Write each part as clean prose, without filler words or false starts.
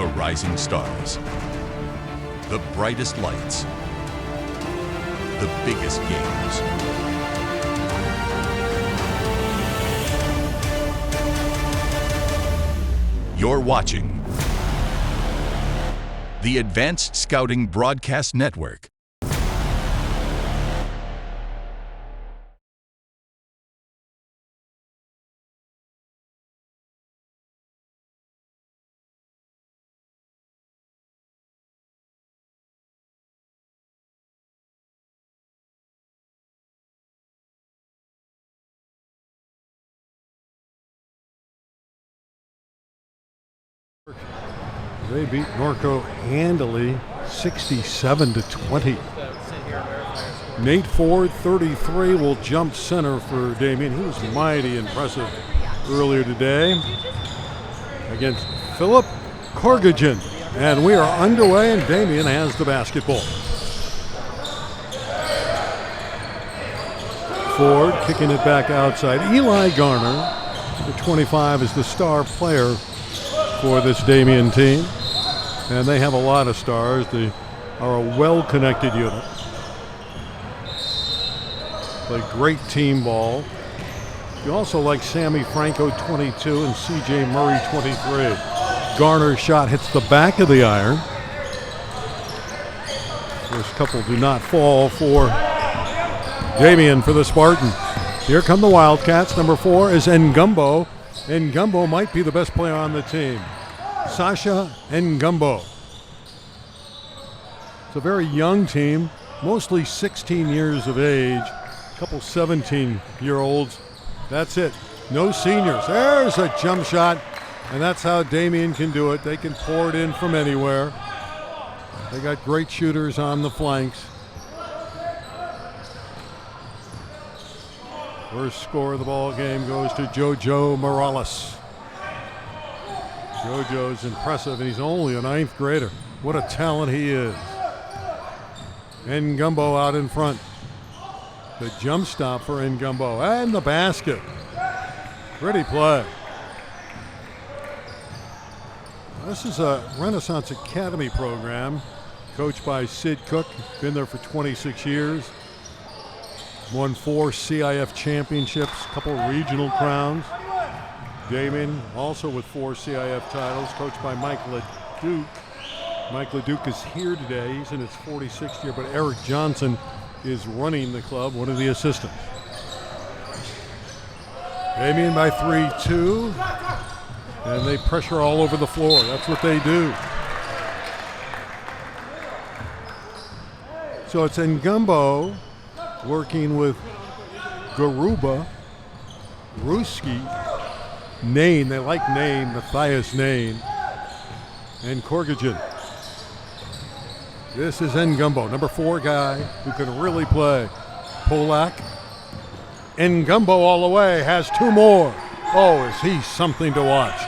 The rising stars. The brightest lights. The biggest games. You're watching the Advanced Scouting Broadcast Network. They beat Norco handily, 67-20. Nate Ford, 33, will jump center for Damien. He was mighty impressive earlier today against Philip Korgajan. And we are underway, and Damien has the basketball. Ford kicking it back outside. Eli Garner, the 25, is the star player for this Damien team, and they have a lot of stars. They are a well-connected unit. Play great team ball. You also like Sammy Franco, 22, and C.J. Murray, 23. Garner's shot hits the back of the iron. First couple do not fall for Damien for the Spartans. Here come the Wildcats. Number 4 is Ngumbo. Ngumbo might be the best player on the team. Sasha Ngumbo. It's a very young team, mostly 16 years of age, a couple 17-year-olds. That's it. No seniors. There's a jump shot, and that's how Damien can do it. They can pour it in from anywhere. They got great shooters on the flanks. First score of the ball game goes to Jojo Morales. Jojo's impressive, and he's only a 9th grader. What a talent he is. Ngumbo out in front. The jump stop for Ngumbo, and the basket. Pretty play. This is a Renaissance Academy program coached by Sid Cook. Been there for 26 years. Won 4 CIF championships, a couple regional crowns. Damien also with 4 CIF titles, coached by Mike LeDuc. Mike LeDuc is here today. He's in his 46th year, but Eric Johnson is running the club, one of the assistants. Damien by 3-2, and they pressure all over the floor. That's what they do. So it's Ngumbo working with Garuba, Ruski, Nain, they like Nain, Matthias Nain, and Korgajan. This is Ngumbo, number 4 guy who can really play. Polak. Ngumbo all the way, has 2 more. Oh, is he something to watch.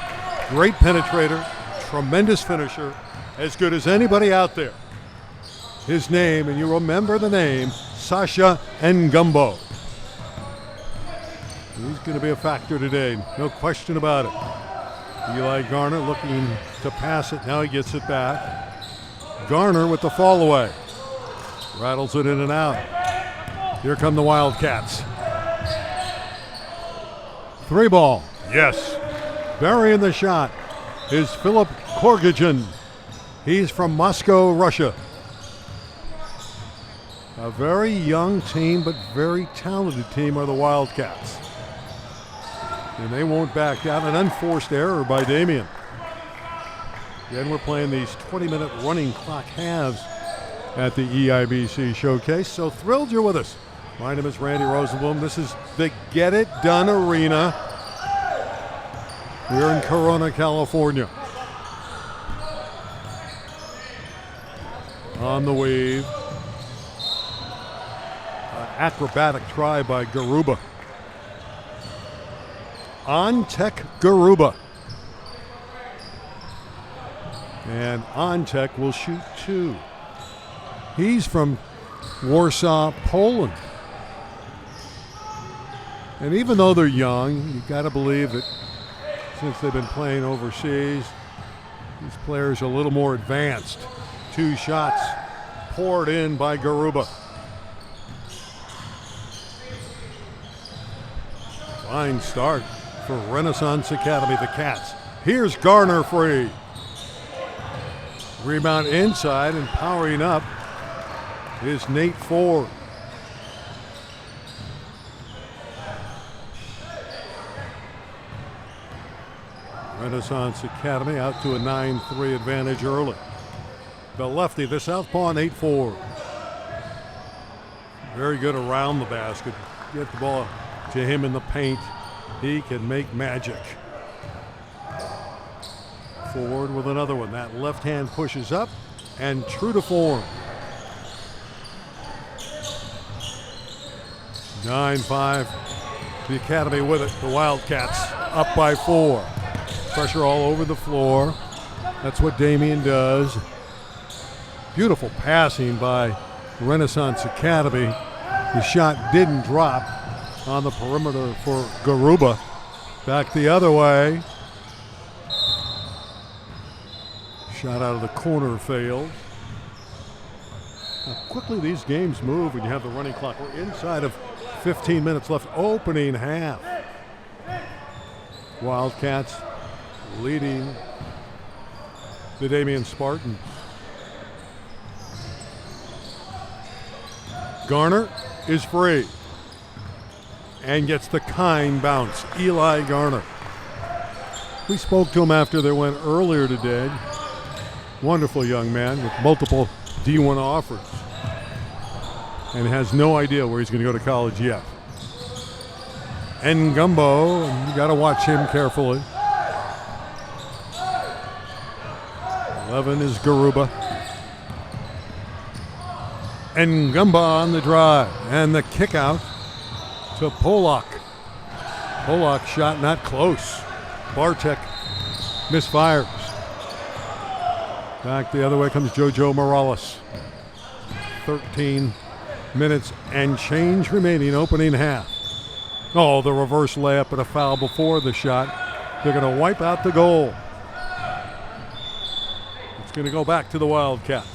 Great penetrator, tremendous finisher, as good as anybody out there. His name, and you remember the name, Sasha Ngumbo. He's going to be a factor today, no question about it. Eli Garner looking to pass it. Now he gets it back. Garner with the fall away. Rattles it in and out. Here come the Wildcats. 3 ball. Yes. Burying the shot is Philip Korgajan. He's from Moscow, Russia. A very young team, but very talented team are the Wildcats. And they won't back down. An unforced error by Damien. Again, we're playing these 20-minute running clock halves at the EIBC Showcase. So thrilled you're with us. My name is Randy Rosenblum. This is the Get It Done Arena. We're in Corona, California. On the wave. Acrobatic try by Garuba. Ontek Garuba. And Ontek will shoot 2. He's from Warsaw, Poland. And even though they're young, you got to believe that since they've been playing overseas, These players are a little more advanced. 2 shots poured in by Garuba. Fine start for Renaissance Academy, the Cats. Here's Garner free. Rebound inside, and powering up is Nate Ford. Renaissance Academy out to a 9-3 advantage early. The lefty, the southpaw, Nate Ford. Very good around the basket. Get the ball to him in the paint. He can make magic. Ford with another one. That left hand pushes up, and true to form. 9-5. The Academy with it. The Wildcats up by 4. Pressure all over the floor. That's what Damien does. Beautiful passing by Renaissance Academy. The shot didn't drop on the perimeter for Garuba. Back the other way. Shot out of the corner failed. How quickly these games move when you have the running clock. We're inside of 15 minutes left, opening half. Wildcats leading the Damien Spartans. Garner is free and gets the kind bounce. Eli Garner. We spoke to him after they went earlier today. Wonderful young man with multiple D1 offers and has no idea where he's going to go to college yet. Ngumbo, and you got to watch him carefully. 11 is Garuba. Ngumba on the drive, and the kick out to Polak. Polak shot not close. Bartek misfires. Back the other way comes JoJo Morales. 13 minutes and change remaining, opening half. Oh, the reverse layup and a foul before the shot. They're going to wipe out the goal. It's going to go back to the Wildcats.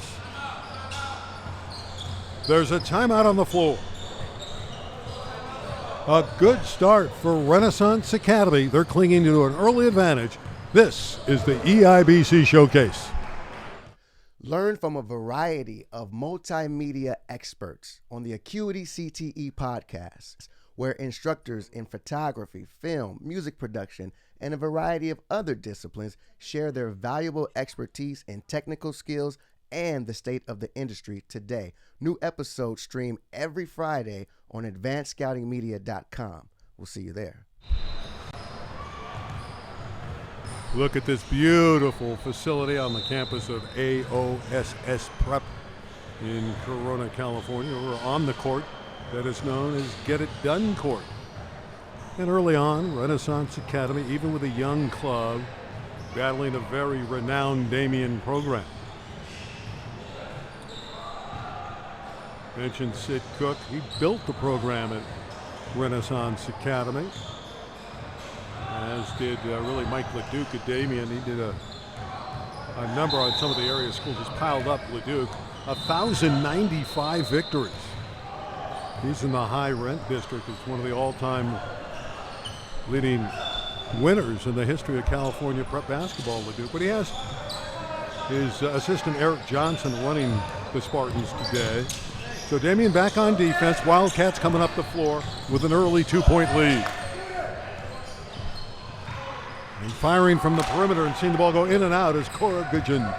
There's a timeout on the floor. A good start for Renaissance Academy. They're clinging to an early advantage. This is the EIBC Showcase. Learn from a variety of multimedia experts on the Acuity CTE podcast, where instructors in photography, film, music production, and a variety of other disciplines share their valuable expertise in technical skills and the state of the industry today. New episodes stream every Friday on advancedscoutingmedia.com. We'll see you there. Look at this beautiful facility on the campus of AOSS Prep in Corona, California. We're on the court that is known as Get It Done Court. And early on, Renaissance Academy, even with a young club, battling a very renowned Damien program. Mentioned Sid Cook. He built the program at Renaissance Academy, as did really Mike LeDuc at Damien. He did a number on some of the area schools. Just piled up LeDuc. 1,095 victories. He's in the high rent district. It's one of the all-time leading winners in the history of California prep basketball, LeDuc. But he has his assistant Eric Johnson running the Spartans today. So Damien back on defense. Wildcats coming up the floor with an early 2-point lead. And firing from the perimeter and seeing the ball go in and out is Korgogen.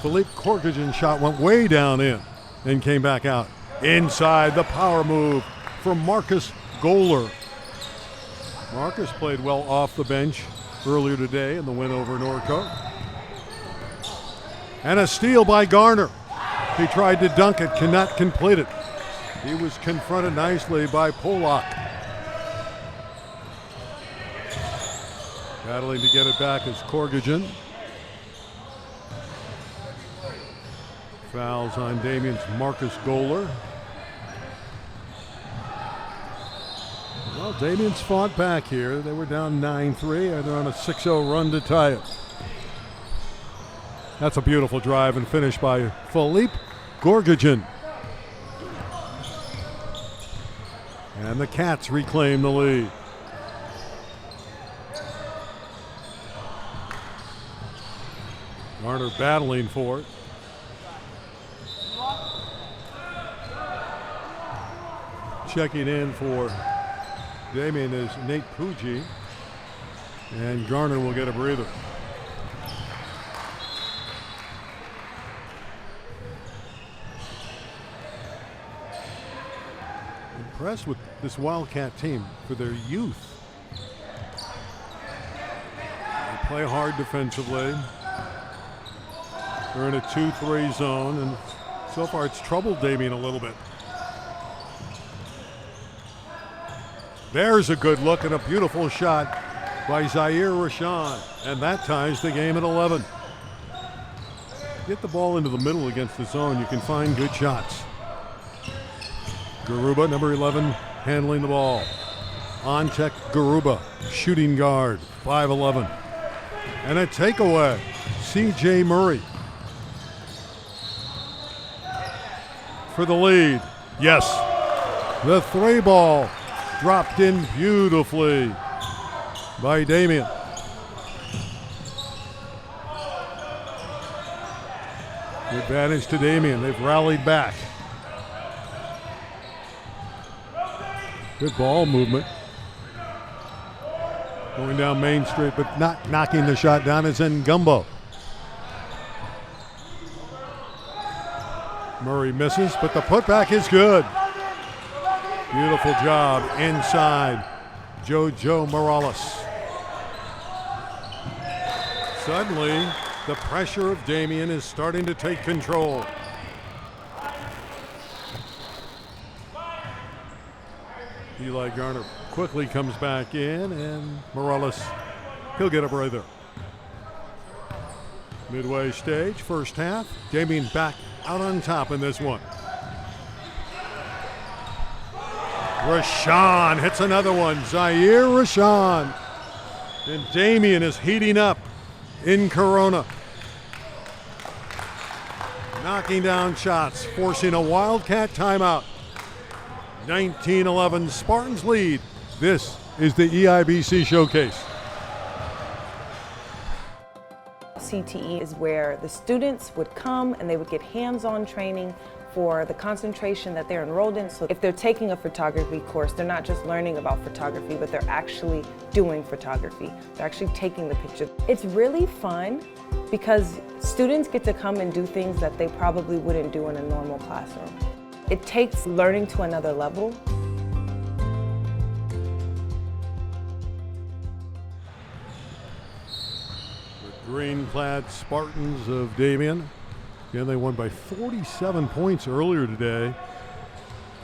Philippe Korgogen's shot went way down in and came back out. Inside, the power move from Marcus Goller. Marcus played well off the bench earlier today in the win over Norco. And a steal by Garner. He tried to dunk it, cannot complete it. He was confronted nicely by Polak. Battling to get it back is Korgogen. Fouls on Damien's Marcus Goller. Well, Damien's fought back here. They were down 9-3 and they're on a 6-0 run to tie it. That's a beautiful drive and finish by Philippe Gorgajan. And the Cats reclaim the lead. Garner battling for it. Checking in for Damien is Nate Puggi, and Garner will get a breather. Impressed with this Wildcat team for their youth. They play hard defensively. They're in a 2-3 zone, and so far it's troubled Damien a little bit. There's a good look and a beautiful shot by Zaire Rashan, and that ties the game at 11. Get the ball into the middle against the zone, you can find good shots. Garuba, number 11, handling the ball. Ontek Garuba, shooting guard, 5'11". And a takeaway, C.J. Murray. For the lead, yes. The 3 ball dropped in beautifully by Damien. The advantage to Damien. They've rallied back. Good ball movement. Going down Main Street, but not knocking the shot down is Ngumbo. Murray misses, but the putback is good. Beautiful job inside Jojo Morales. Suddenly, the pressure of Damien is starting to take control. Eli Garner quickly comes back in, and Morales, he'll get a breather. Midway stage, first half. Damien back out on top in this one. Rashan hits another one. Zaire Rashan. And Damien is heating up in Corona. Knocking down shots, forcing a Wildcat timeout. 19-11 Spartans lead. This is the EIBC Showcase. CTE is where the students would come and they would get hands-on training for the concentration that they're enrolled in. So if they're taking a photography course, they're not just learning about photography, but they're actually doing photography. They're actually taking the picture. It's really fun because students get to come and do things that they probably wouldn't do in a normal classroom. It takes learning to another level. The green-clad Spartans of Damien. Again, they won by 47 points earlier today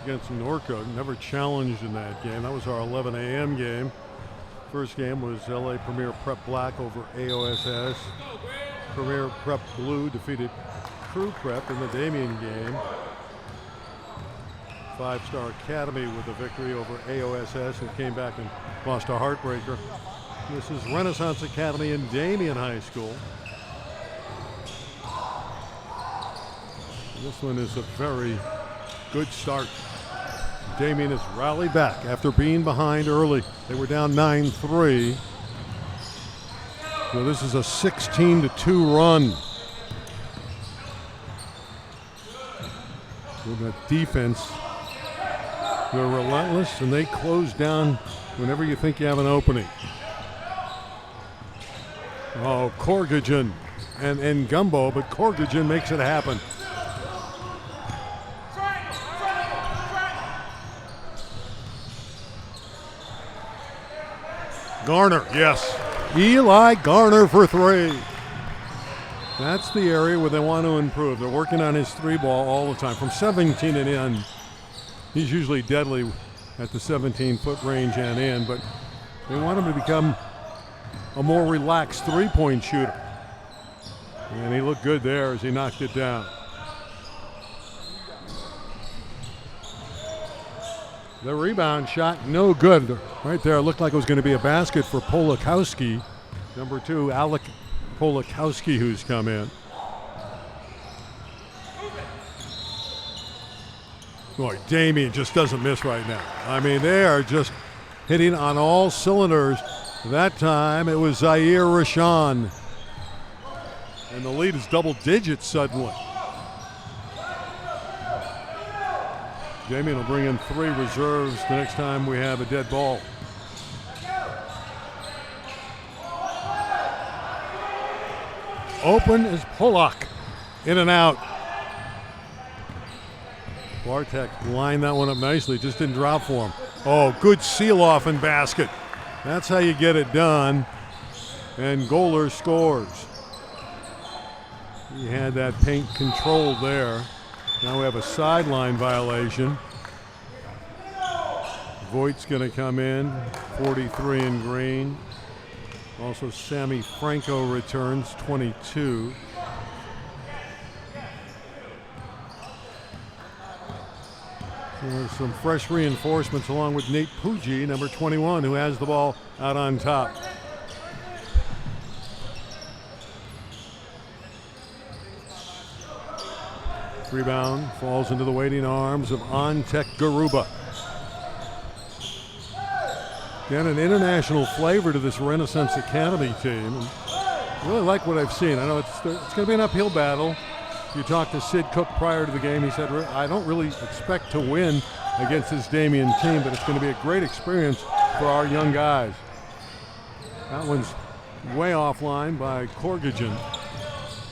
against Norco. Never challenged in that game. That was our 11 a.m. game. First game was LA Premier Prep Black over AOSS. Premier Prep Blue defeated Crew Prep in the Damien game. Five-Star Academy with a victory over AOSS and came back and lost a heartbreaker. This is Renaissance Academy and Damien High School. This one is a very good start. Damien has rallied back after being behind early. They were down 9-3. So this is a 16-2 run. With that defense, they're relentless and they close down whenever you think you have an opening. Oh, Gorgajan and Gumbo, but Gorgajan makes it happen. Garner, yes. Eli Garner for 3. That's the area where they want to improve. They're working on his 3-ball all the time. From 17 and in, he's usually deadly at the 17-foot range and in, but they want him to become a more relaxed 3-point shooter. And he looked good there as he knocked it down. The rebound shot, no good. Right there, it looked like it was going to be a basket for Polakowski. Number 2, Alec Polakowski, who's come in. Boy, Damien just doesn't miss right now. I mean, they are just hitting on all cylinders. That time it was Zaire Rashan. And the lead is double digits suddenly. Damien will bring in 3 reserves the next time we have a dead ball. Open is Polak. In and out. Bartek lined that one up nicely, just didn't drop for him. Oh, good seal off and basket. That's how you get it done. And Goler scores. He had that paint controlled there. Now we have a sideline violation. Voigt's going to come in, 43 in green. Also, Sammy Franco returns, 22. There's some fresh reinforcements along with Nate Pujji, number 21, who has the ball out on top. Rebound falls into the waiting arms of Antek Garuba. Again, an international flavor to this Renaissance Academy team. And I really like what I've seen. I know it's going to be an uphill battle. You talked to Sid Cook prior to the game. He said, I don't really expect to win against this Damien team, but it's going to be a great experience for our young guys. That one's way offline by Korgajan.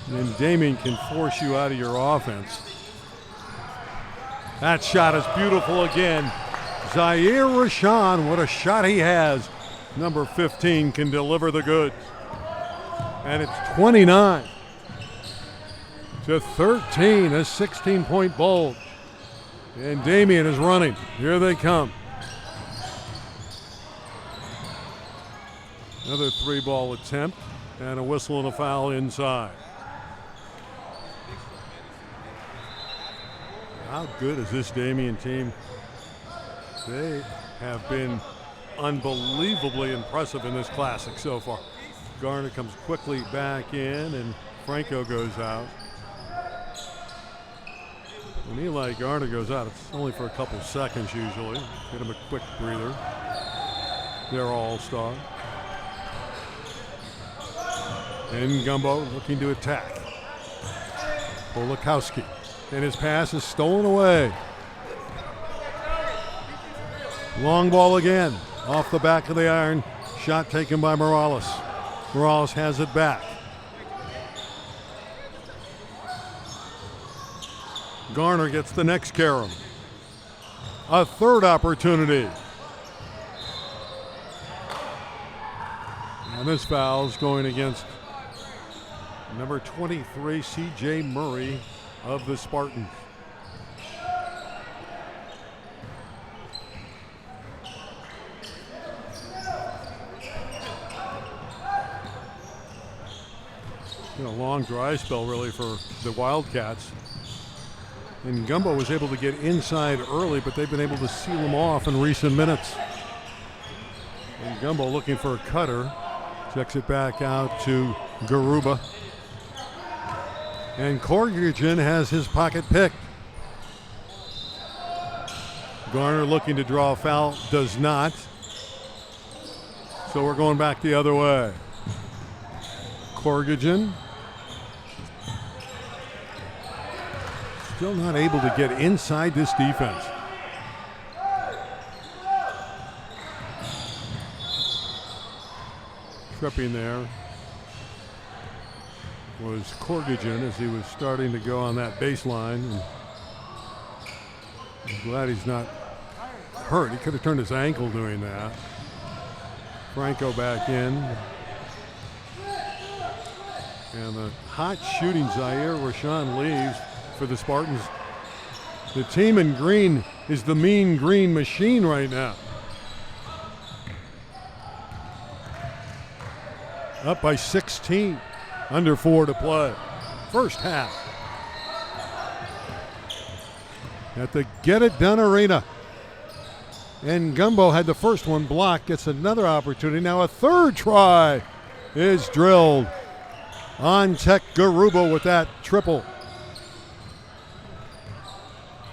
And Damien can force you out of your offense. That shot is beautiful again. Zaire Rashan, what a shot he has. Number 15 can deliver the goods. And it's 29 to 13, a 16-point bulge. And Damien is running. Here they come. Another 3-ball attempt and a whistle and a foul inside. How good is this Damien team? They have been unbelievably impressive in this classic so far. Garner comes quickly back in and Franco goes out. When Eli Garner goes out, it's only for a couple seconds usually. Get him a quick breather. They're all-star. And Gumbo looking to attack. Polakowski. And his pass is stolen away. Long ball again. Off the back of the iron. Shot taken by Morales. Morales has it back. Garner gets the next carom. A third opportunity. And this foul's going against number 23, C.J. Murray of the Spartans. A long dry spell really for the Wildcats. And Gumbo was able to get inside early, but they've been able to seal him off in recent minutes. And Gumbo looking for a cutter. Checks it back out to Garuba. And Korgajan has his pocket picked. Garner looking to draw a foul, does not. So we're going back the other way. Korgajan. Still not able to get inside this defense. Tripping there was Korgajan as he was starting to go on that baseline. I'm glad he's not hurt. He could have turned his ankle doing that. Franco back in. And the hot shooting Zaire Rashan leaves for the Spartans. The team in green is the Mean Green Machine right now. Up by 16, under 4 to play. First half. At the Get It Done Arena. And Gumbo had the first one blocked, gets another opportunity. Now a third try is drilled. Antek Garuba with that triple.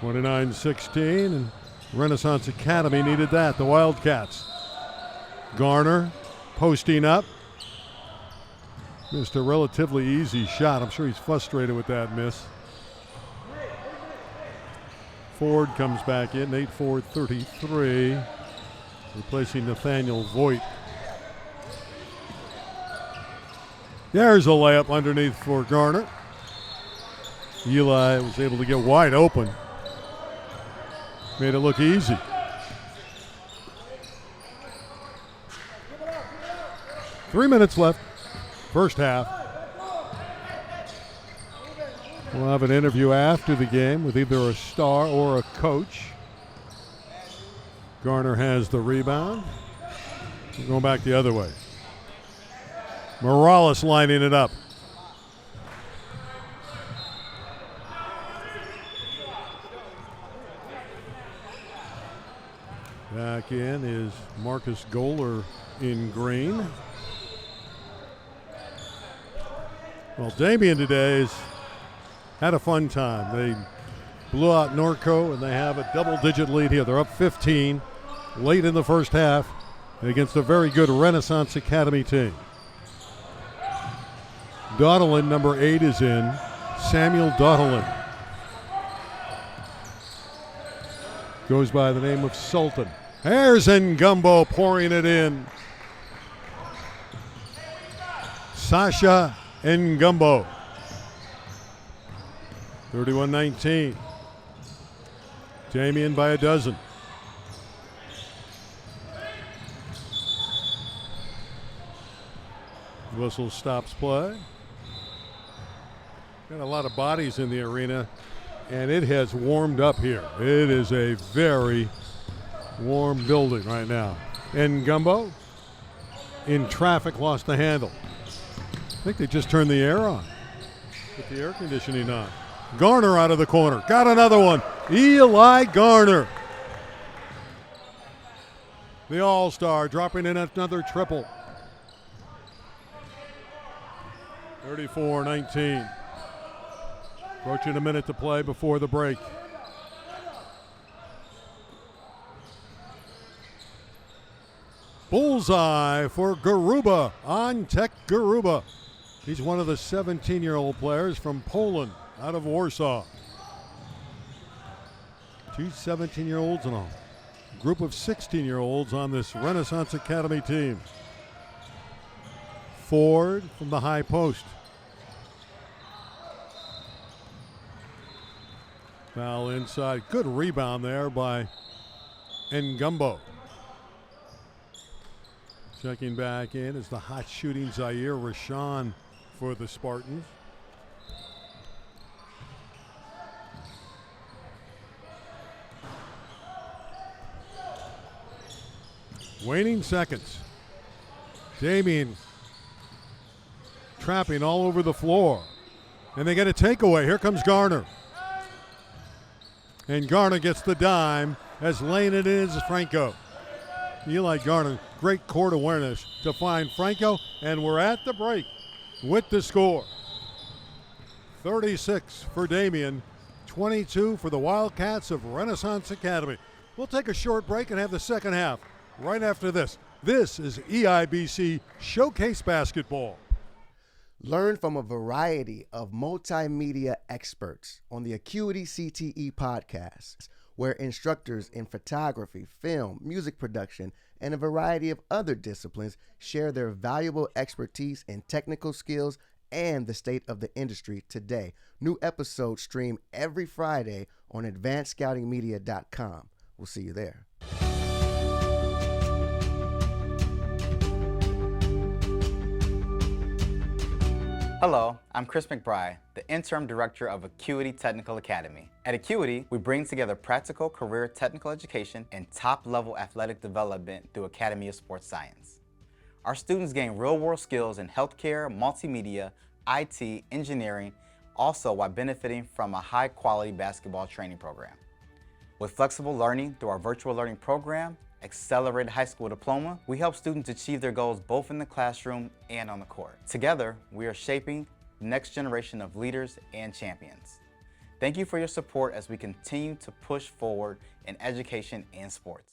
29-16, and Renaissance Academy needed that, the Wildcats. Garner posting up. Missed a relatively easy shot. I'm sure he's frustrated with that miss. Ford comes back in, Nate Ford, 33, replacing Nathaniel Voigt. There's a layup underneath for Garner. Eli was able to get wide open. Made it look easy. Three minutes left, first half. We'll have an interview after the game with either a star or a coach. Garner has the rebound. We're going back the other way. Morales lining it up. Back in is Marcus Goller in green. Well, Damien today has had a fun time. They blew out Norco, and they have a double-digit lead here. They're up 15 late in the first half against a very good Renaissance Academy team. Daudelin, number 8, is in. Samuel Daudelin. Goes by the name of Sultan. There's Ngumbo pouring it in. Sasha Ngumbo. 31-19. Damien by a dozen. Whistle stops play. Got a lot of bodies in the arena, and it has warmed up here. It is a very warm building right now. Ngumbo in traffic, lost the handle. I think they just turned the air on. Put the air conditioning on. Garner out of the corner. Got another one. Eli Garner. The All-Star dropping in another triple. 34-19. Approaching a minute to play before the break. Bullseye for Garuba, Antek Garuba. He's one of the 17-year-old players from Poland, out of Warsaw. Two 17-year-olds and a group of 16-year-olds on this Renaissance Academy team. Ford from the high post. Foul inside. Good rebound there by Ngumbo. Checking back in is the hot shooting Zaire Rashan for the Spartans. Waning seconds. Damien trapping all over the floor. And they get a takeaway. Here comes Garner. And Garner gets the dime as laying it in is Franco. Eli Garner, great court awareness to find Franco, and we're at the break with the score. 36 for Damien, 22 for the Wildcats of Renaissance Academy. We'll take a short break and have the second half right after this. This is EIBC Showcase Basketball. Learn from a variety of multimedia experts on the Acuity CTE podcast, where instructors in photography, film, music production, and a variety of other disciplines share their valuable expertise in technical skills and the state of the industry today. New episodes stream every Friday on advancedscoutingmedia.com. We'll see you there. Hello, I'm Chris McBride, the Interim Director of Acuity Technical Academy. At Acuity, we bring together practical career technical education and top-level athletic development through Academy of Sports Science. Our students gain real-world skills in healthcare, multimedia, IT, engineering, also while benefiting from a high-quality basketball training program. With flexible learning through our virtual learning program, Accelerated High School Diploma, we help students achieve their goals both in the classroom and on the court. Together, we are shaping the next generation of leaders and champions. Thank you for your support as we continue to push forward in education and sports.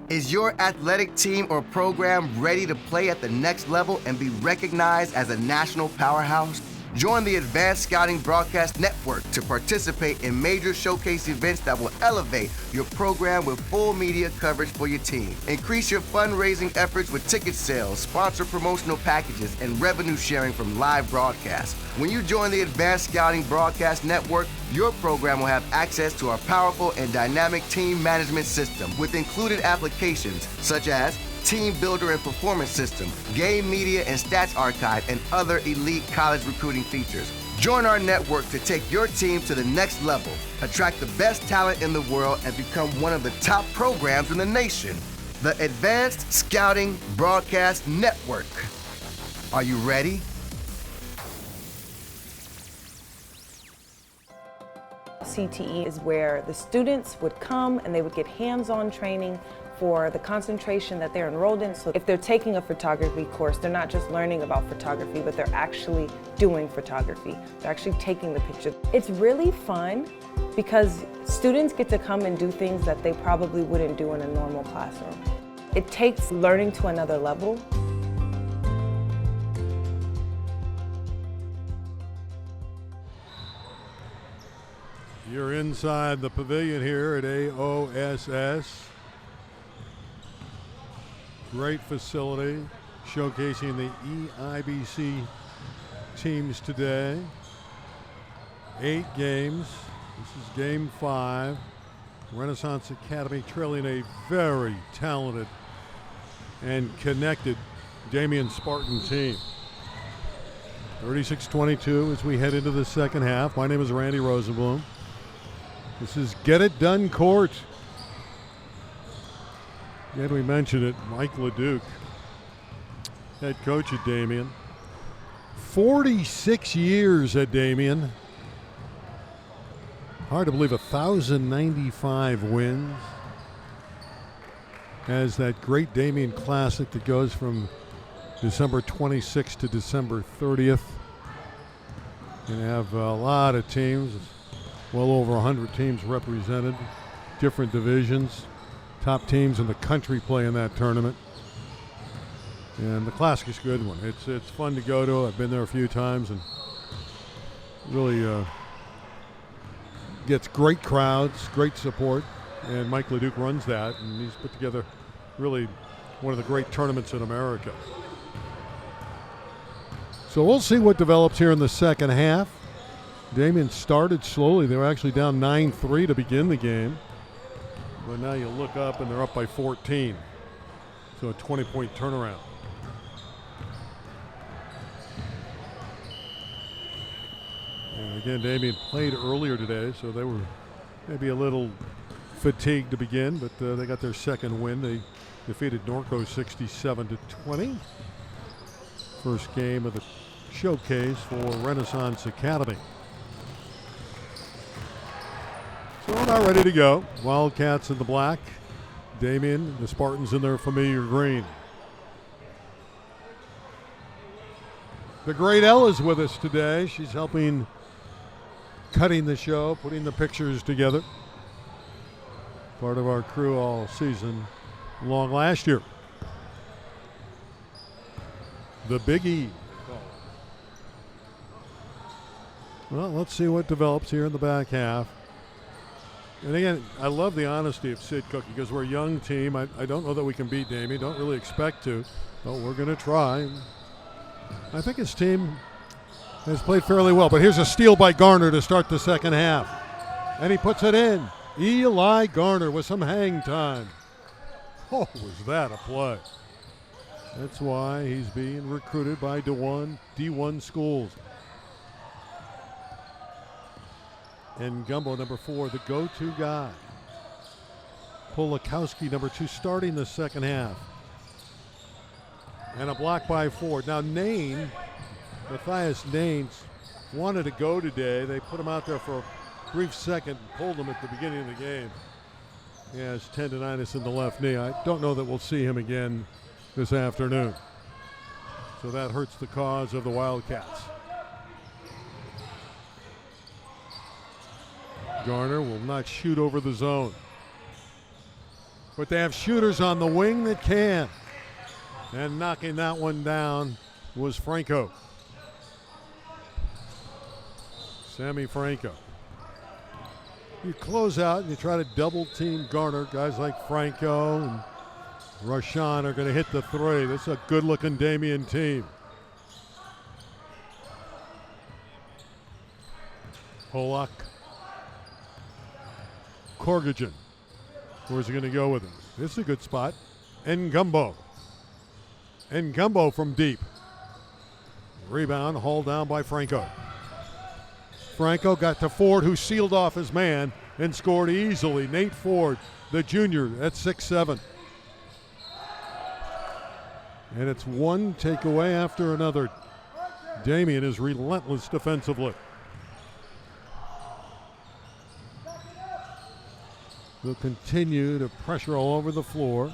Is your athletic team or program ready to play at the next level and be recognized as a national powerhouse? Join the Advanced Scouting Broadcast Network to participate in major showcase events that will elevate your program with full media coverage for your team. Increase your fundraising efforts with ticket sales, sponsor promotional packages, and revenue sharing from live broadcasts. When you join the Advanced Scouting Broadcast Network, your program will have access to our powerful and dynamic team management system with included applications such as Team Builder and Performance System, Game Media and Stats Archive, and other elite college recruiting features. Join our network to take your team to the next level, attract the best talent in the world, and become one of the top programs in the nation. The Advanced Scouting Broadcast Network. Are you ready? CTE is where the students would come and they would get hands-on training for the concentration that they're enrolled in. So if they're taking a photography course, they're not just learning about photography, but they're actually doing photography. They're actually taking the picture. It's really fun because students get to come and do things that they probably wouldn't do in a normal classroom. It takes learning to another level. You're inside the pavilion here at AOSS. Great facility, showcasing the EIBC teams today. 8 games. This is game 5. Renaissance Academy trailing a very talented and connected Damien Spartan team. 36-22 as we head into the second half. My name is Randy Rosenblum. This is Get It Done Court. Again, we mentioned it, Mike LeDuc, head coach at Damien. 46 years at Damien. Hard to believe 1,095 wins. Has that great Damien Classic that goes from December 26th to December 30th. And have a lot of teams, well over 100 teams represented, different divisions. Top teams in the country play in that tournament. And the Classic is a good one. It's fun to go to. I've been there a few times and really gets great crowds, great support. And Mike LeDuc runs that, and he's put together really one of the great tournaments in America. So we'll see what develops here in the second half. Damien started slowly. They were actually down 9-3 to begin the game. But now you look up and they're up by 14. So a 20-point turnaround. And again, Damien played earlier today, so they were maybe a little fatigued to begin, but they got their second win. They defeated Norco 67-20. First game of the showcase for Renaissance Academy. So we're not ready to go. Wildcats in the black. Damien, the Spartans in their familiar green. The great Elle is with us today. She's helping cutting the show, putting the pictures together. Part of our crew all season long last year. The Big E. Well, let's see what develops here in the back half. And again, I love the honesty of Sid Cook because we're a young team. I don't know that we can beat Damien. Don't really expect to, but we're going to try. I think his team has played fairly well. But here's a steal by Garner to start the second half. And he puts it in. Eli Garner with some hang time. Oh, was that a play. That's why he's being recruited by D1 schools. And Gumbo, number 4, the go-to guy. Polakowski, number 2, starting the second half. And a block by Ford. Now, Matthias Nain wanted to go today. They put him out there for a brief second and pulled him at the beginning of the game. He has tendonitis in the left knee. I don't know that we'll see him again this afternoon. So that hurts the cause of the Wildcats. Garner will not shoot over the zone. But they have shooters on the wing that can. And knocking that one down was Franco. Sammy Franco. You close out and you try to double team Garner. Guys like Franco and Rashawn are going to hit the three. That's a good looking Damien team. Polak. Korgajan. Where's he going to go with him? This is a good spot. Ngumbo. Ngumbo from deep. Rebound hauled down by Franco. Franco got to Ford, who sealed off his man and scored easily. Nate Ford, the junior, at 6'7". And it's one takeaway after another. Damien is relentless defensively. They'll continue to pressure all over the floor.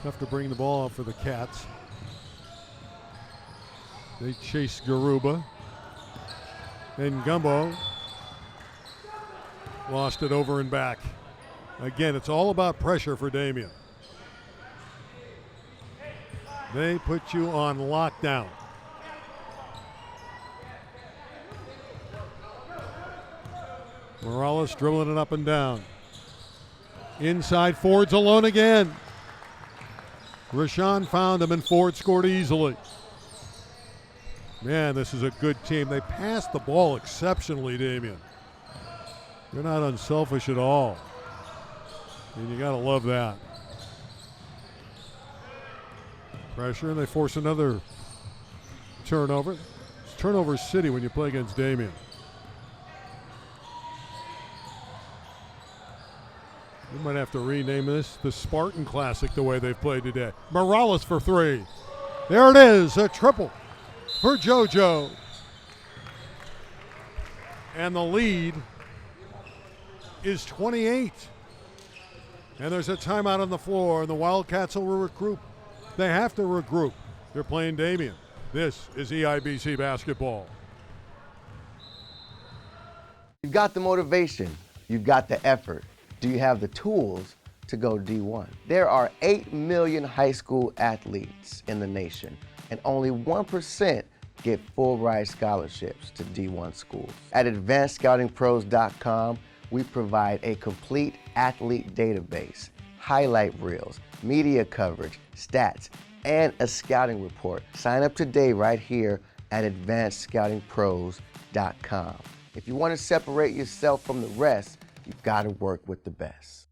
Tough to bring the ball up for the Cats. They chase Garuba. And Gumbo lost it over and back. Again, it's all about pressure for Damien. They put you on lockdown. Morales dribbling it up and down. Inside, Ford's alone again. Rashawn found him and Ford scored easily. Man, this is a good team. They pass the ball exceptionally, Damien. They're not unselfish at all. And you gotta love that. Pressure, and they force another turnover. It's turnover city when you play against Damien. We might have to rename this the Spartan Classic the way they've played today. Morales for three. There it is, a triple for JoJo. And the lead is 28. And there's a timeout on the floor, and the Wildcats will regroup. They have to regroup. They're playing Damien. This is EIBC basketball. You've got the motivation. You've got the effort. Do you have the tools to go D1? There are 8 million high school athletes in the nation, and only 1% get full ride scholarships to D1 schools. At AdvancedScoutingPros.com, we provide a complete athlete database, highlight reels, media coverage, stats, and a scouting report. Sign up today right here at AdvancedScoutingPros.com. If you want to separate yourself from the rest, you've got to work with the best.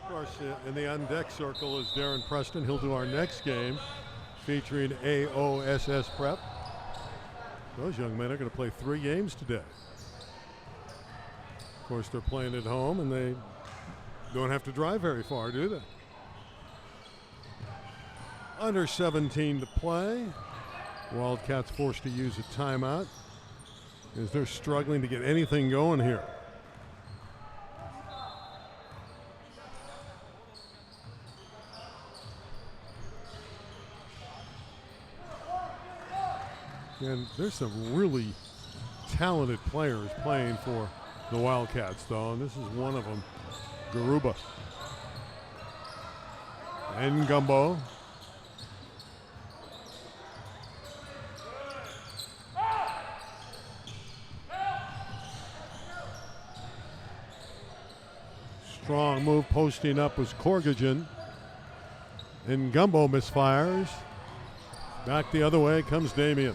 Of course, in the on-deck circle is Darren Preston. He'll do our next game featuring AOSS Prep. Those young men are going to play 3 games today. Of course, they're playing at home, and they don't have to drive very far, do they? Under 17 to play. Wildcats forced to use a timeout as they're struggling to get anything going here. And there's some really talented players playing for the Wildcats, though, and this is one of them, Garuba. And Gumbo. Strong move posting up was Korgajan. And Gumbo misfires. Back the other way comes Damien.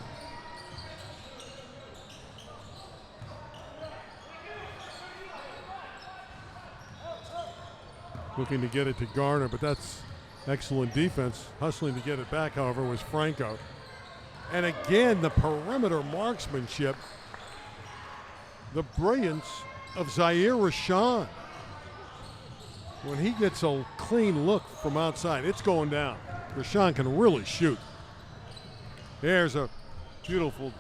Looking to get it to Garner, but that's excellent defense. Hustling to get it back, however, was Franco. And again, the perimeter marksmanship. The brilliance of Zaire Rashawn. When he gets a clean look from outside, it's going down. Rashawn can really shoot. There's a beautiful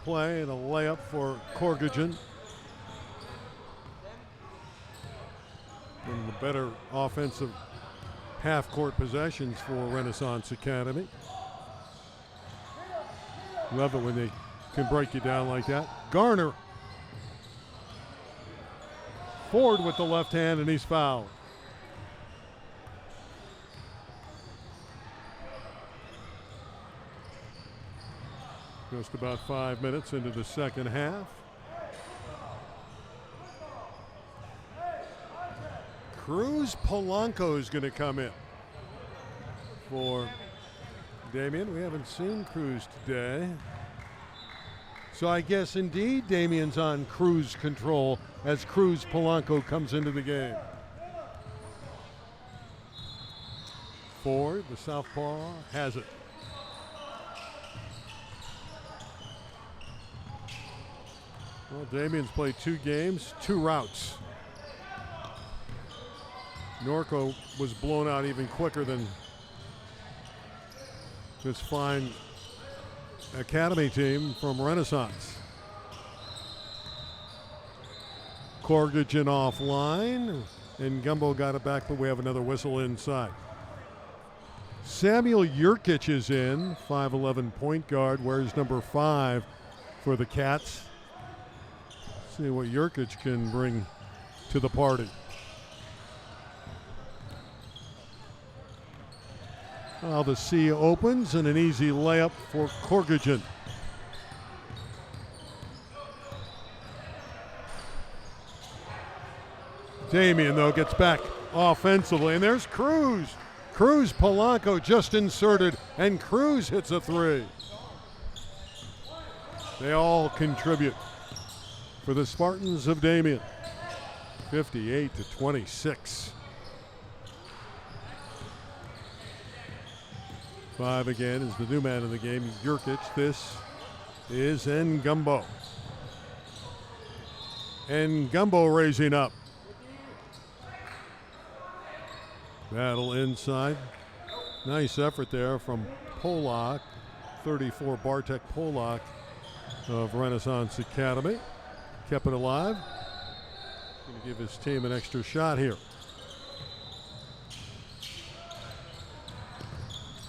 play and a layup for Korgajan. And the better offensive half-court possessions for Renaissance Academy. Love it when they can break you down like that. Garner. Ford with the left hand, and he's fouled. Just about 5 minutes into the second half. Cruz Polanco is going to come in for Damien. We haven't seen Cruz today. So I guess indeed Damien's on cruise control as Cruz Polanco comes into the game. Ford, the southpaw, has it. Well, Damien's played 2 games, 2 routes. Norco was blown out even quicker than this fine academy team from Renaissance. Corrigan offline, and Gumbo got it back, but we have another whistle inside. Samuel Jurkic is in, 5'11" point guard, wears number 5 for the Cats. See what Jurkic can bring to the party. Well, the C opens and an easy layup for Corrigan. Damien, though, gets back offensively, and there's Cruz. Cruz Polanco just inserted, and Cruz hits a 3. They all contribute for the Spartans of Damien. 58-26. 5 again is the new man in the game, Jurkic. This is Ngumbo. Ngumbo raising up. Battle inside. Nice effort there from Polak, 34 Bartek Polak of Renaissance Academy. Kept it alive. Going to give his team an extra shot here.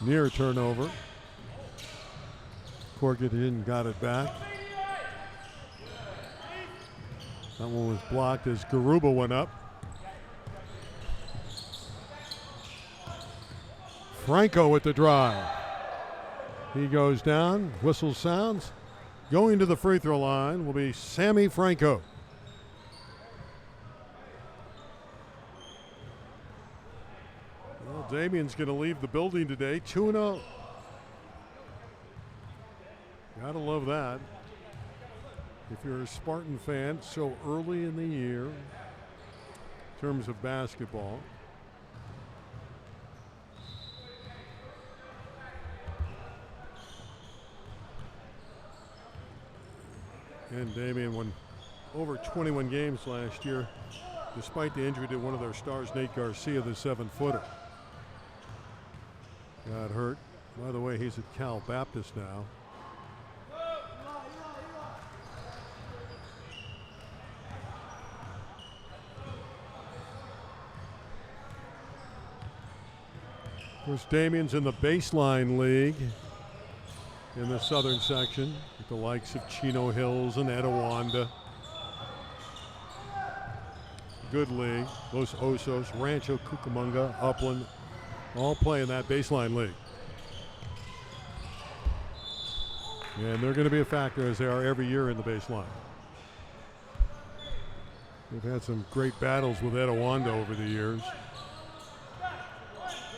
Near turnover. Corrigan got it back. That one was blocked as Garuba went up. Franco with the drive. He goes down, whistle sounds. Going to the free throw line will be Sammy Franco. Well, Damien's going to leave the building today 2-0. Gotta love that. If you're a Spartan fan so early in the year in terms of basketball. And Damien won over 21 games last year, despite the injury to one of their stars, Nate Garcia, the 7-footer. Got hurt. By the way, he's at Cal Baptist now. Of course, Damien's in the Baseline League in the southern section with the likes of Chino Hills and Etiwanda. Good league. Los Osos, Rancho Cucamonga, Upland, all play in that Baseline League. And they're going to be a factor, as they are every year in the Baseline. They've had some great battles with Etiwanda over the years.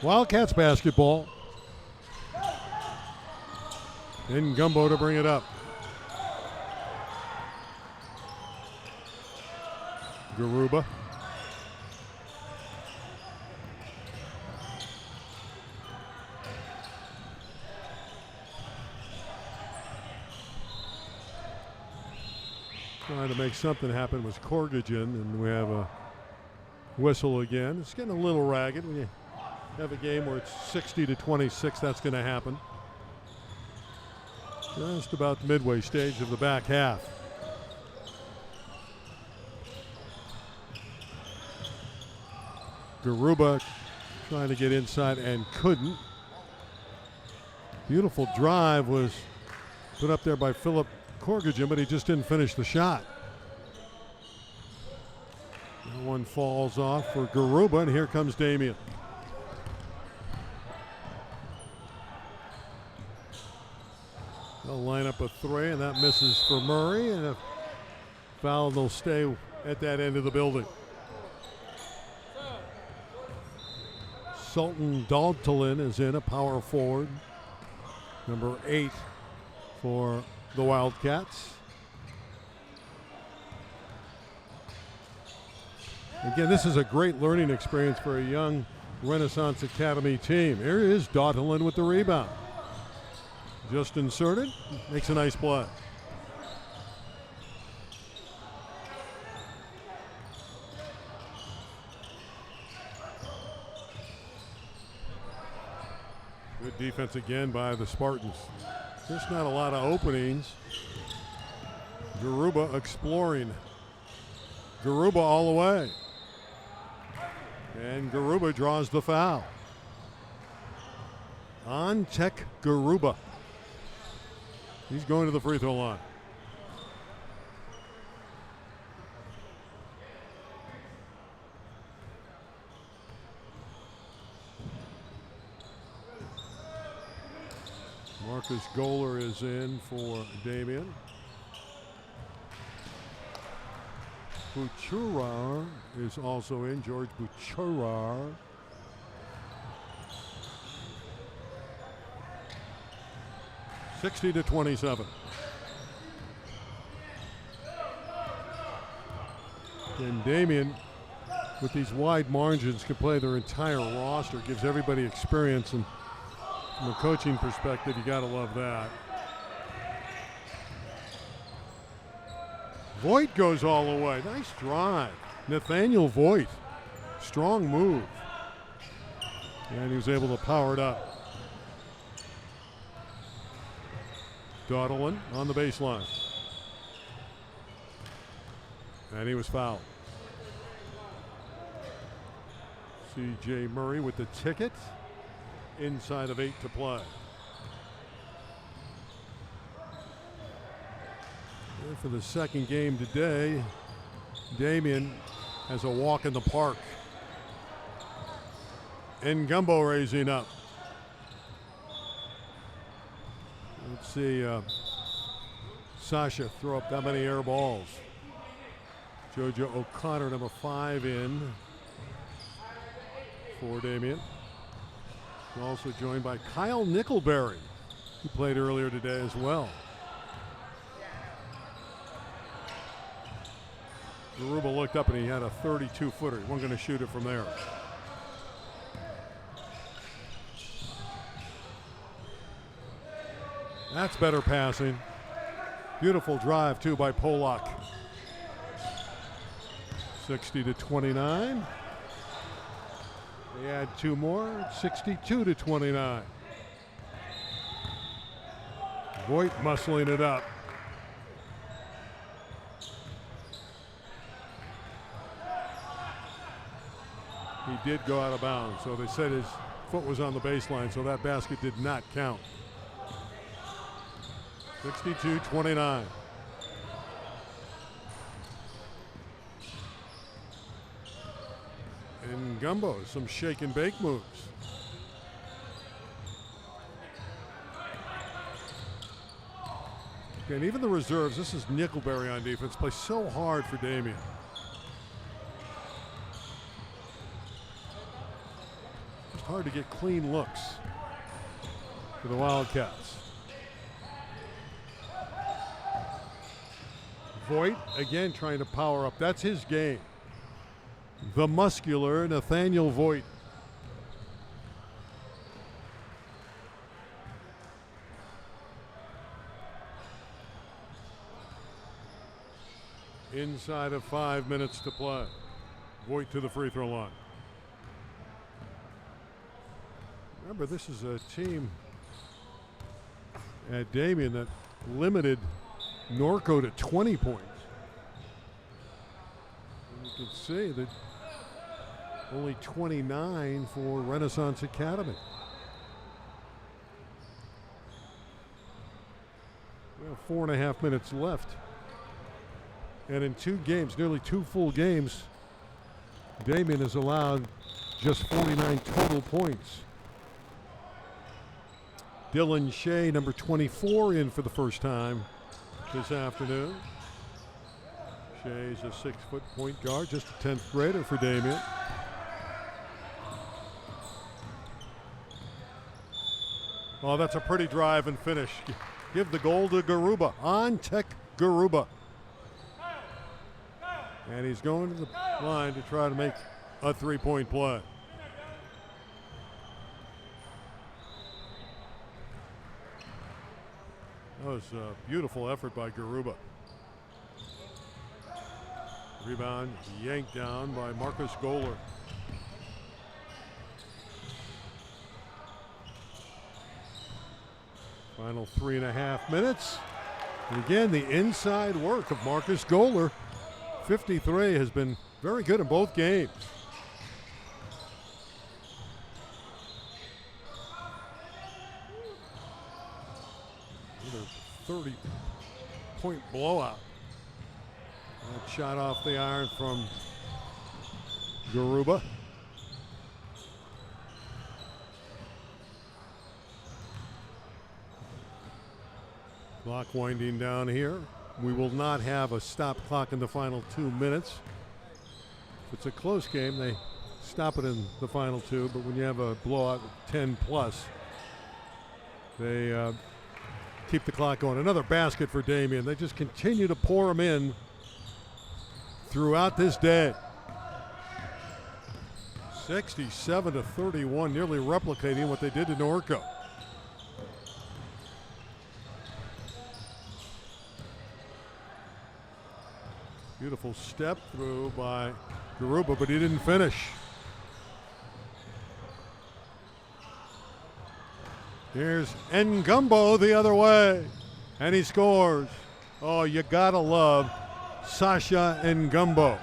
Wildcats basketball. And Ngumbo to bring it up. Garuba. Trying to make something happen was Corrigan, and we have a whistle again. It's getting a little ragged. When you have a game where it's 60-26, that's going to happen. Just about the midway stage of the back half. Garuba Trying to get inside and couldn't. Beautiful drive was put up there by Philip Corrigan, but he just didn't finish the shot. That one falls off for Garuba, and here comes Damien. They'll line up a three, and that misses for Murray, and a foul, they'll stay at that end of the building. Sultan Daltalin is in, a power forward. Number 8 for the Wildcats. Again, this is a great learning experience for a young Renaissance Academy team. Here is Daltalin with the rebound. Just inserted, makes a nice play. Good defense again by the Spartans. Just not a lot of openings. Garuba exploring. Garuba all the way. And Garuba draws the foul. On Tech Garuba. He's going to the free throw line. Marcus Goler is in for Damien. Buchurar is also in, George Buchurar. (60-27). And Damien, with these wide margins, can play their entire roster. Gives everybody experience, and from a coaching perspective, you got to love that. Voigt goes all the way. Nice drive. Nathaniel Voigt. Strong move. And he was able to power it up. Daltalin on the baseline. And he was fouled. C.J. Murray with the ticket. Inside of 8 to play. And for the second game today, Damien has a walk in the park. Ngumbo raising up. Let's see Sasha throw up that many air balls. Jojo O'Connor, number 5, in for Damien. Also joined by Kyle Nickelberry, who played earlier today as well. Garuba looked up and he had a 32-footer. He wasn't going to shoot it from there. That's better passing. Beautiful drive, too, by Polak. 60-29. They add 2 more, 62-29. Voigt muscling it up. He did go out of bounds, so they said his foot was on the baseline, so that basket did not count. 62-29. And Ngumbo, some shake and bake moves. And even the reserves, this is Nickelberry on defense, play so hard for Damien. Just hard to get clean looks for the Wildcats. Voigt again trying to power up. That's his game. The muscular Nathaniel Voigt. Inside of 5 minutes to play. Voigt to the free throw line. Remember, this is a team at Damien that limited Norco to 20 points. And you can see that Only 29 for Renaissance Academy. We have 4.5 minutes left. And in 2 games, nearly 2 full games, Damien has allowed just 49 total points. Dylan Shea, number 24, in for the first time this afternoon. Shea's a 6-foot point guard, just a 10th grader for Damien. Oh, that's a pretty drive and finish. Give the goal to Garuba. On Tech Garuba. And he's going to the line to try to make a 3-point play. That was a beautiful effort by Garuba. Rebound yanked down by Marcus Goller. Final 3.5 minutes. And again, the inside work of Marcus Goller. 53 has been very good in both games. Another 30-point blowout. That shot off the iron from Garuba. Clock winding down here. We will not have a stop clock in the final 2 minutes. If it's a close game, they stop it in the final 2, but when you have a blowout 10 plus, they keep the clock going. Another basket for Damien. They just continue to pour them in throughout this day. 67-31, nearly replicating what they did to Norco. Beautiful step through by Garuba, but he didn't finish. Here's Ngumbo the other way, and he scores. Oh, you gotta love Sasha Ngumbo.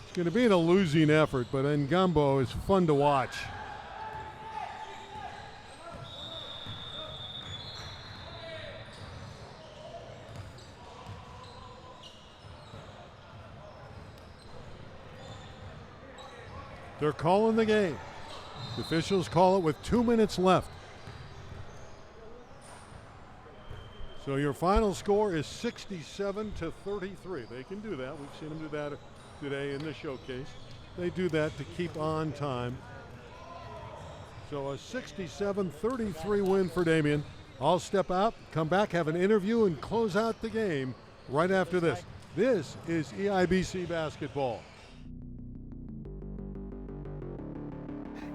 It's going to be a losing effort, but Ngumbo is fun to watch. They're calling the game. The officials call it with 2 minutes left. So your final score is 67-33. They can do that. We've seen them do that today in the showcase. They do that to keep on time. So a 67-33 win for Damien. I'll step out, come back, have an interview, and close out the game right after this. This is EIBC basketball.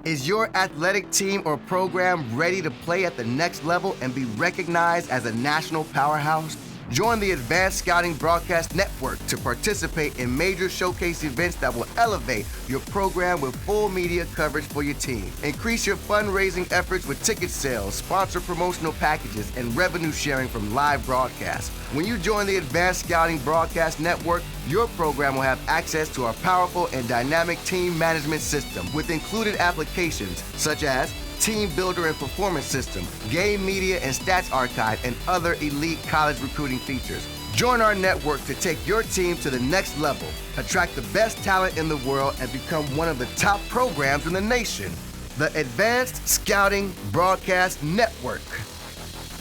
Is your athletic team or program ready to play at the next level and be recognized as a national powerhouse? Join the Advanced Scouting Broadcast Network to participate in major showcase events that will elevate your program with full media coverage for your team. Increase your fundraising efforts with ticket sales, sponsor promotional packages, and revenue sharing from live broadcasts. When you join the Advanced Scouting Broadcast Network, your program will have access to our powerful and dynamic team management system with included applications such as Team Builder and Performance System, Game Media and Stats Archive, and other elite college recruiting features. Join our network to take your team to the next level, attract the best talent in the world, and become one of the top programs in the nation. The Advanced Scouting Broadcast Network.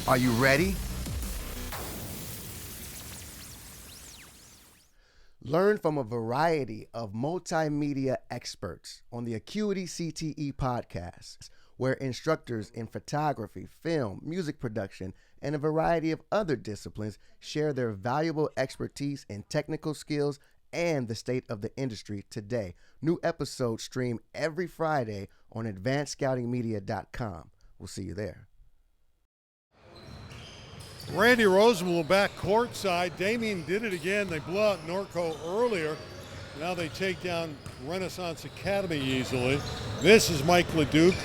Are you ready? Learn from a variety of multimedia experts on the Acuity CTE podcast, where instructors in photography, film, music production, and a variety of other disciplines share their valuable expertise in technical skills and the state of the industry today. New episodes stream every Friday on advancedscoutingmedia.com. We'll see you there. Randy Rosenblum back courtside. Damien did it again. They blew out Norco earlier. Now they take down Renaissance Academy easily. This is Mike LeDuc.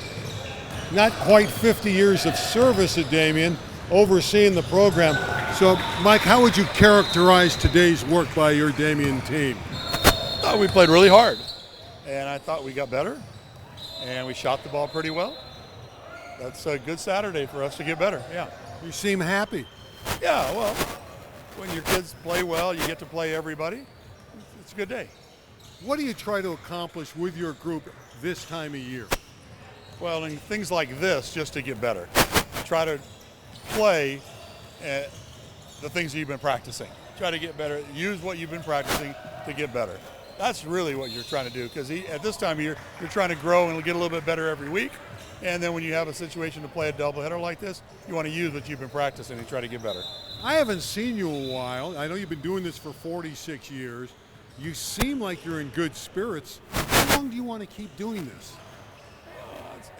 Not quite 50 years of service at Damien, overseeing the program. So, Mike, how would you characterize today's work by your Damien team? We played really hard. and I thought we got better, and we shot the ball pretty well. That's a good Saturday for us to get better, yeah. You seem happy. Yeah, well, when your kids play well, you get to play everybody. It's a good day. What do you try to accomplish with your group this time of year? Well, in things like this, just to get better. Try to play the things that you've been practicing. Try to get better. Use what you've been practicing to get better. That's really what you're trying to do, because at this time of year, you're trying to grow and get a little bit better every week. And then when you have a situation to play a doubleheader like this, you want to use what you've been practicing and try to get better. I haven't seen you a while. I know you've been doing this for 46 years. You seem like you're in good spirits. How long do you want to keep doing this?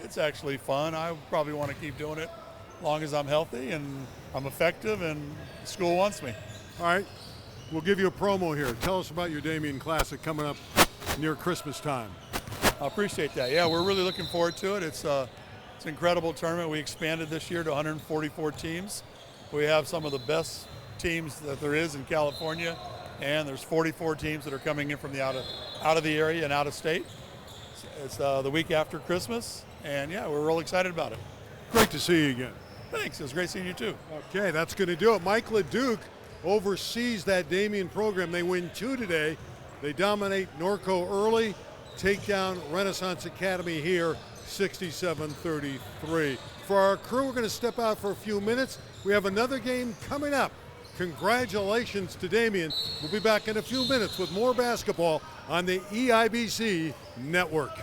It's actually fun. I probably want to keep doing it as long as I'm healthy and I'm effective and school wants me. All right, we'll give you a promo here. Tell us about your Damien Classic coming up near Christmas time. I appreciate that. Yeah, we're really looking forward to it. It's an incredible tournament. We expanded this year to 144 teams. We have some of the best teams that there is in California, and there's 44 teams that are coming in from the out of the area and out of state. It's the week after Christmas, and yeah, we're real excited about it. Great to see you again. Thanks. It was great seeing you too. Okay, that's going to do it. Mike LeDuc oversees that Damien program. They win 2 today. They dominate Norco early, take down Renaissance Academy here 67-33. For our crew, we're going to step out for a few minutes. We have another game coming up. Congratulations to Damien. We'll be back in a few minutes with more basketball on the EIBC Network.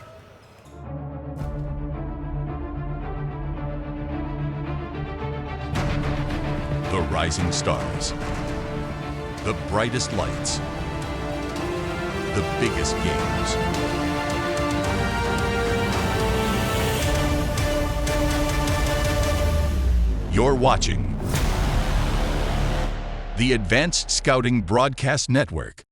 The rising stars. The brightest lights. The biggest games. You're watching the Advanced Scouting Broadcast Network.